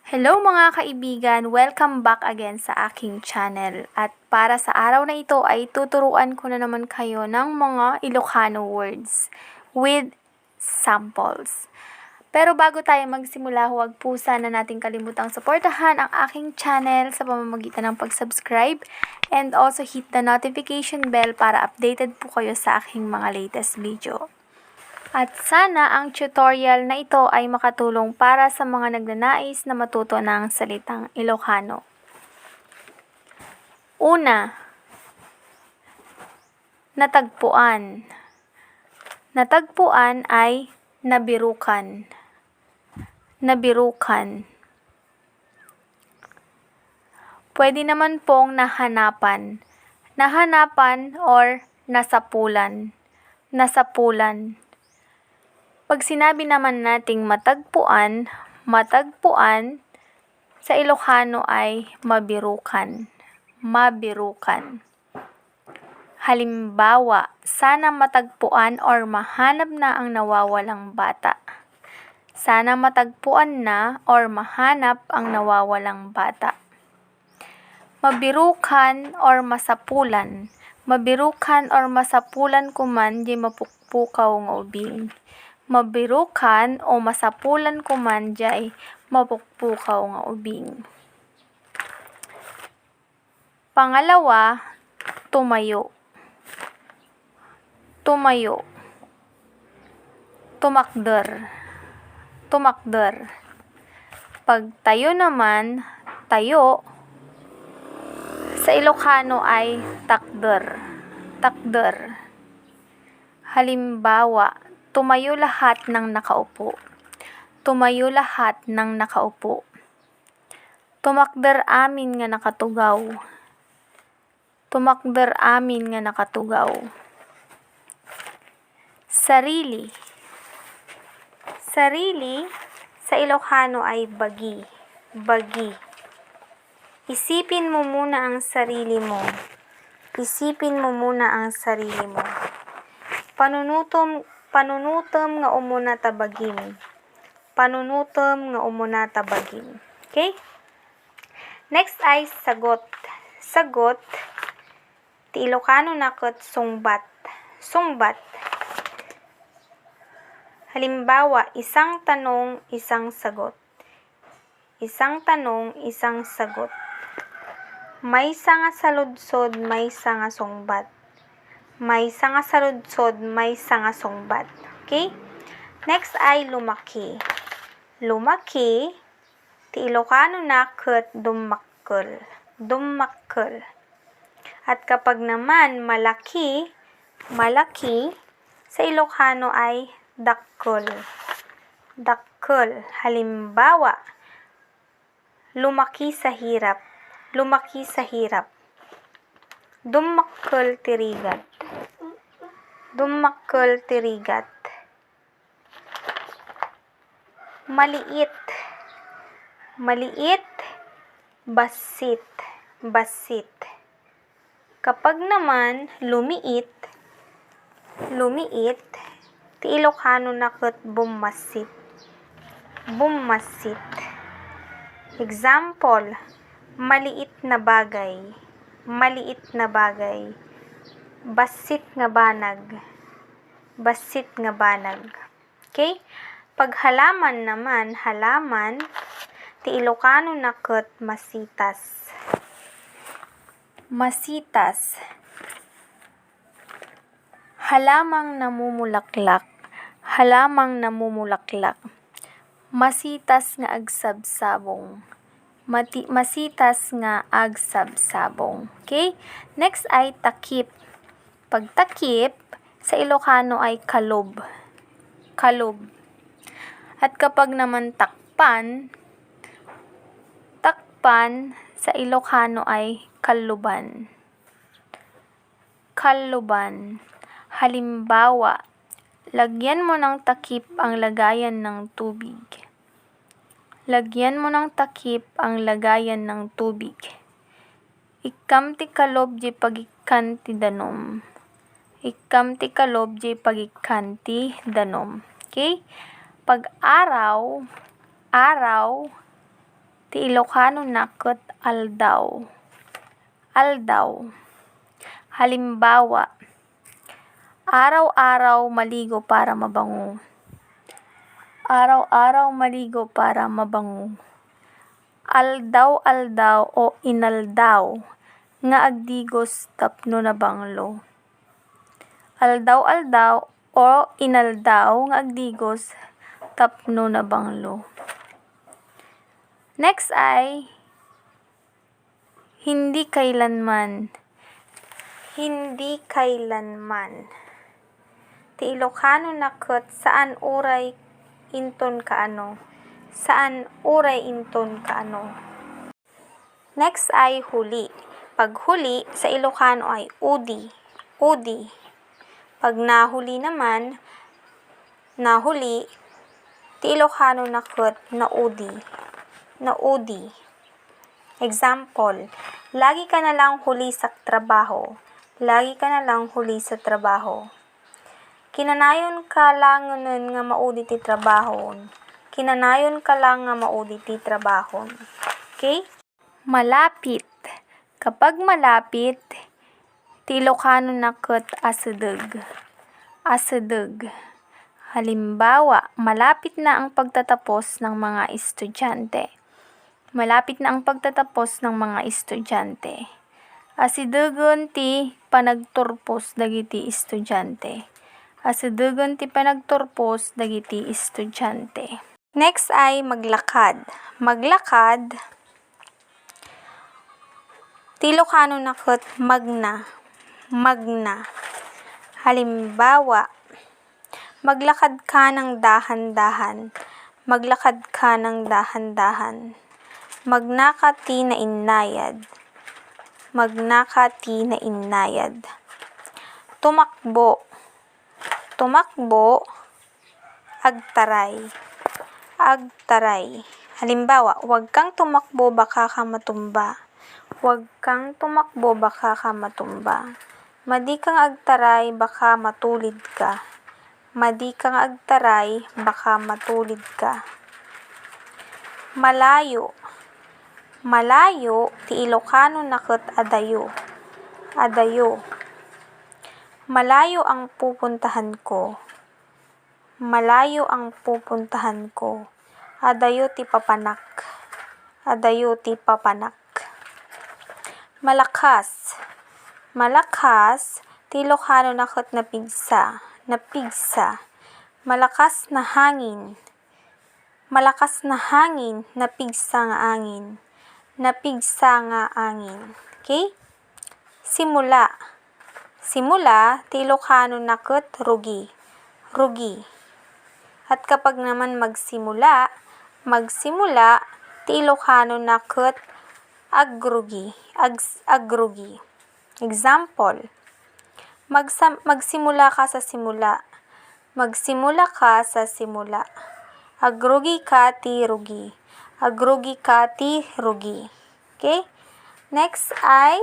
Hello mga kaibigan! Welcome back again sa aking channel. At para sa araw na ito ay tuturuan ko na naman kayo ng mga Ilocano words with samples. Pero bago tayo magsimula, huwag po sana nating kalimutang suportahan ang aking channel sa pamamagitan ng pag-subscribe and also hit the notification bell para updated po kayo sa aking mga latest video. At sana ang tutorial na ito ay makatulong para sa mga nagnanais na matuto ng salitang Ilocano. Una, natagpuan. Natagpuan ay nabirukan. Nabirukan. Pwede naman pong nahanapan. Nahanapan or nasapulan. Nasapulan. Pag sinabi naman nating matagpuan, matagpuan, sa Ilocano ay mabirukan. Mabirukan. Halimbawa, sana matagpuan or mahanap na ang nawawalang bata. Sana matagpuan na or mahanap ang nawawalang bata. Mabirukan or masapulan. Mabirukan or masapulan kuman di mapukpukaw nga ubing. Mabirukan o masapulan kuman jay mapukpukaw nga ubing. Pangalawa, tumayo. Tumayo. Tumakder. Tumakder. Pag tayo naman, tayo, sa Ilocano ay takder. Takder. Halimbawa, tumayo lahat ng nakaupo. Tumayo lahat ng nakaupo. Tumakder amin nga nakatugaw. Tumakder amin nga nakatugaw. Sarili. Sarili sa Ilocano ay bagi. Bagi. Isipin mo muna ang sarili mo. Isipin mo muna ang sarili mo. Panunutom nga umuna tabagin. Panunutom nga umuna tabagin. Okay? Next ay sagot. Sagot, ti Ilocano nakot sungbat. Sungbat. Halimbawa, isang tanong, isang sagot. Isang tanong, isang sagot. May nga saludsod, may nga sungbat. May nga saludsod, may nga sungbat. Okay? Next ay lumaki. Lumaki, ti Ilocano nakot dumakkel. Dumakkel. At kapag naman malaki, malaki, sa Ilocano ay dakkel. Dakkel. Halimbawa, lumaki sa hirap. Lumaki sa hirap. Dumakkel tirigat. Dumakkel tirigat. Maliit. Maliit, basit. Basit. Kapag naman lumiit, lumiit, ti Ilocano nakot bumasit. Bumasit. Example, maliit na bagay. Maliit na bagay. Basit nga banag. Basit nga banag. Okay? Pag halaman naman, halaman, ti Ilocano nakot masitas. Masitas. Halamang namumulaklak. Halamang namumulaklak. Masitas nga agsabsabong. Masitas nga agsabsabong. Okay? Next ay takip. Pag takip, sa Ilocano ay kalob. Kalob. At kapag naman takpan, takpan, sa Ilocano ay kaluban. Kaluban. Halimbawa, lagyan mo ng takip ang lagayan ng tubig. Lagyan mo ng takip ang lagayan ng tubig. Ikam ti kalob di pagikkan ti danom. Ikam ti kalob di pagikkan ti danom. Okay? Pag araw, araw, ti Ilocano na ket aldaw. Aldaw. Halimbawa, araw-araw maligo para mabango. Araw-araw maligo para mabango. Aldaw-aldaw o inaldaw nga agdigos tapno na banglo. Aldaw-aldaw o inaldaw nga agdigos tapno na banglo. Next ay hindi kailanman. Hindi kailanman. Ti Ilocano na ket saan uray inton kaano. Saan uray inton kaano. Next ay huli. Pag huli sa Ilocano ay udi. Udi. Pag nahuli naman, nahuli, ti Ilocano na ket naudi. Naudi. Example, lagi ka na lang huli sa trabaho. Lagi ka na lang huli sa trabaho. Kinanayon ka lang nga maudi ti trabahon. Kinanayon ka lang nga maudi ti trabahon. Okay? Malapit. Kapag malapit, ti Ilocano na ket asedeg. Asedeg. Halimbawa, malapit na ang pagtatapos ng mga estudyante. Malapit na ang pagtatapos ng mga estudyante. Asidegen ti panagturpos dagiti estudyante. Asidegen ti panagturpos dagiti estudyante. Next ay maglakad. Maglakad, ti Ilocano na ket magna. Magna. Halimbawa, maglakad ka ng dahan-dahan. Maglakad ka ng dahan-dahan. Magnaka ti nainayad. Magnaka ti nainayad. Tumakbo. Tumakbo, agtaray. Agtaray. Halimbawa, huwag kang tumakbo baka ka matumba. Huwag kang tumakbo baka ka matumba. Madi kang agtaray baka matulid ka. Madi kang agtaray baka matulid ka. Malayo. Malayo, ti Ilocano na ket adayo. Adayo. Malayo ang pupuntahan ko. Malayo ang pupuntahan ko. Adayo ti papanak. Adayo ti papanak. Malakas. Malakas, ti Ilocano na ket napigsa. Napigsa. Malakas na hangin. Malakas na hangin, napigsa nga angin. Napigsa nga angin. Okay? Simula. Simula, ti Ilocano na ket rugi. Rugi. At kapag naman magsimula, magsimula, ti Ilocano na ket agrugi. Agrugi. Example, magsimula ka sa simula. Magsimula ka sa simula. Agrugi ka ti rugi. Agrugi ka ti rugi. Okay? Next ay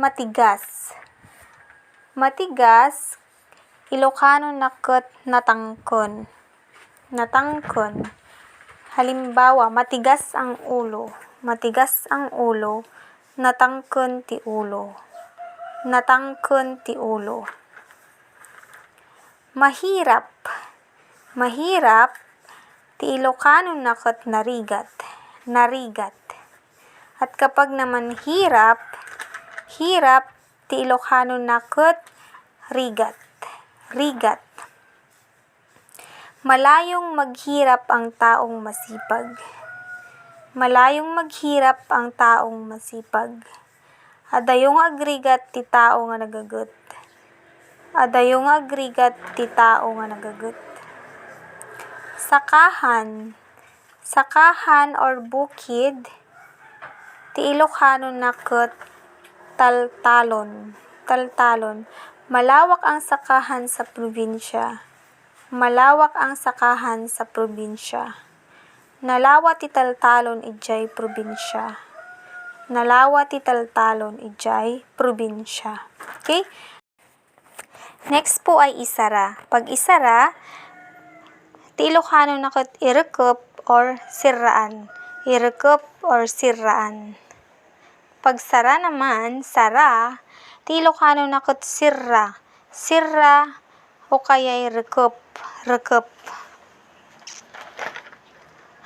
matigas. Matigas, Ilocano na ket natangken. Natangken. Halimbawa, matigas ang ulo. Matigas ang ulo, natangken ti ulo. Natangken ti ulo. Mahirap. Mahirap, ti Ilocano na ket narigat. Narigat. At kapag naman hirap, hirap, ti Ilocano na ket rigat. Rigat. Malayong maghirap ang taong masipag. Malayong maghirap ang taong masipag. Adayong agrigat ti tao nga nagaget. Adayong agrigat ti tao nga nagaget. Sakahan. Sakahan or bukid, ti Ilocano na ket taltalon. Taltalon. Malawak ang sakahan sa probinsya. Malawak ang sakahan sa probinsya. Nalawa ti taltalon ijay probinsya. Nalawa ti taltalon ijay probinsya. Okay? Next po ay isara. Pag isara, ti Ilocano na ket irekep or siraan. Irekep or siraan. Pag sara naman, sara, ti Ilocano na ket sirra. Sirra o kaya rekep. Rekep.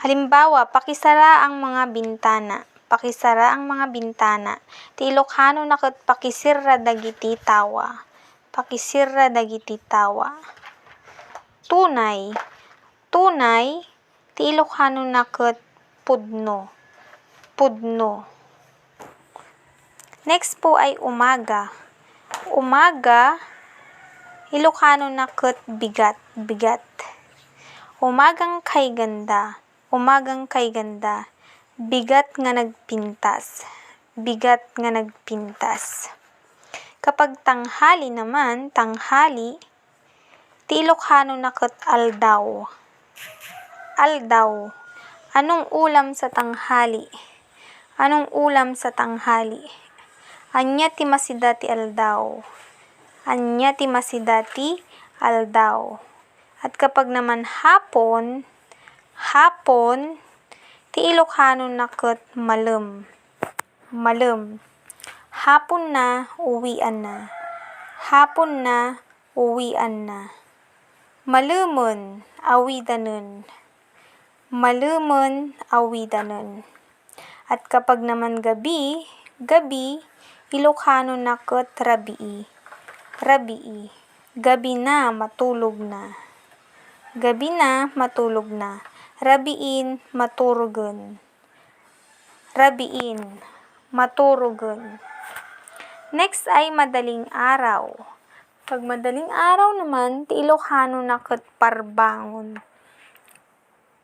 Halimbawa, pakisara ang mga bintana. Pakisara ang mga bintana. Ti Ilocano na ket pakisirra dagiti tawa. Pakisirra dagiti tawa. Tunay. Tunay, ti Ilocano na ket pudno. Pudno. Next po ay umaga. Umaga, Ilocano na ket bigat. Bigat. Umagang kay ganda. Umagang kay ganda. Bigat nga nagpintas. Bigat nga nagpintas. Kapag tanghali naman, tanghali, ti Ilocano na ket aldaw. Aldaw. Anong ulam sa tanghali? Anong ulam sa tanghali? Anya ti masida ti aldaw. Anya ti masida ti aldaw. At kapag naman hapon, hapon, ti Ilocano na ket malem. Malem. Hapon na, uwian na. Hapon na, uwian na. Malemon, awidanen. Malemon, awidanen. At kapag naman gabi, gabi, Ilocano na ket rabii. Rabii. Gabi na, matulog na. Gabi na, matulog na. Rabiin, maturugen. Rabiin, maturugen. Next ay madaling araw. Pag madaling araw naman, ti Ilocano na ket parbangon.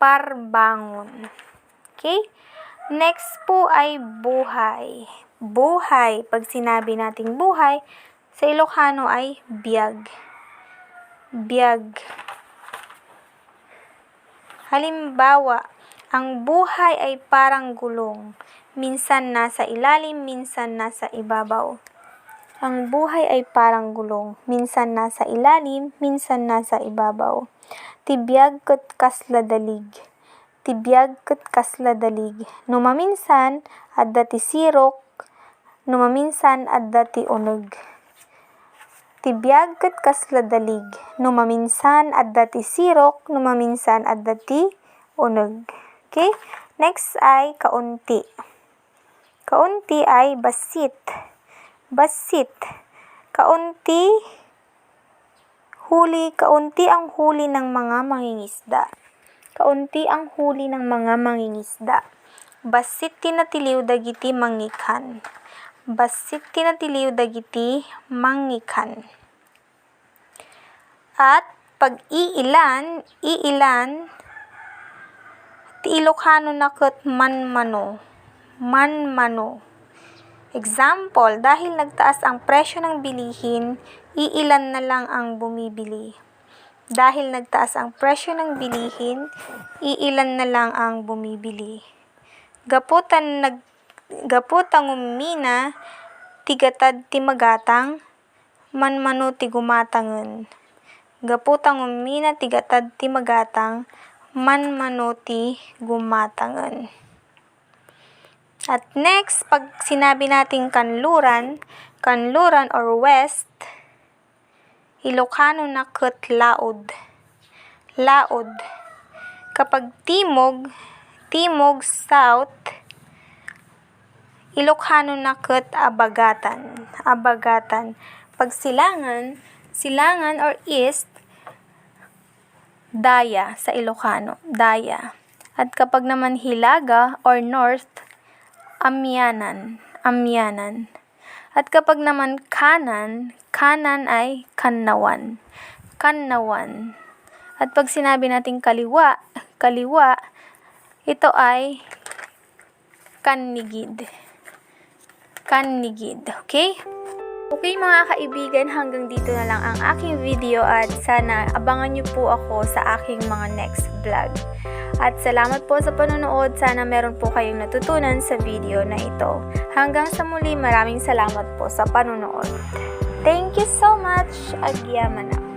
Parbangon. Okay? Next po ay buhay. Buhay. Pag sinabi nating buhay, sa Ilocano ay biyag. Biyag. Halimbawa, ang buhay ay parang gulong. Minsan nasa ilalim, minsan nasa ibabaw. Ang buhay ay parang gulong. Minsan nasa ilalim, minsan nasa ibabaw. Tibiyag ket kasla dalig. Tibiyag ket kasla dalig. No maminsan, adda ti sirok. No maminsan, adda ti uneg. Tibiyag ket kasla dalig. No maminsan, adda ti sirok. No maminsan, adda ti uneg. Okay? Next ay kaunti. Kaunti ay basit. Basit. Kaunti, huli. Kaunti ang huli ng mga mangingisda. Kaunti ang huli ng mga mangingisda. Basit tinatiliw dagiti mangikhan. Basit tinatiliw dagiti mangikhan. At pag iilan, iilan, ti Ilocano na ket manmano. Manmano. Example, dahil nagtaas ang presyo ng bilihin, iilan na lang ang bumibili. Dahil nagtaas ang presyo ng bilihin, iilan na lang ang bumibili. Gaputang umina, tigatad ti magatang, manmano ti gumatangen. Gaputang umina, tigatad ti magatang, manmano ti gumatangen. At next, pag sinabi nating kanluran, kanluran or west, Ilocano na ket laod. Laod. Kapag timog, timog, south, Ilocano na ket abagatan. Abagatan. Pag silangan, silangan or east, daya sa Ilocano. Daya. At kapag naman hilaga or north, amyanan. Amyanan. At kapag naman kanan, kanan ay kannawan. Kannawan. At pag sinabi nating kaliwa, kaliwa, ito ay kannigid. Kannigid. Okay? Okay mga kaibigan, hanggang dito na lang ang aking video at sana abangan niyo po ako sa aking mga next vlog. At salamat po sa panonood. Sana meron po kayong natutunan sa video na ito. Hanggang sa muli, maraming salamat po sa panonood. Thank you so much. Agyamana.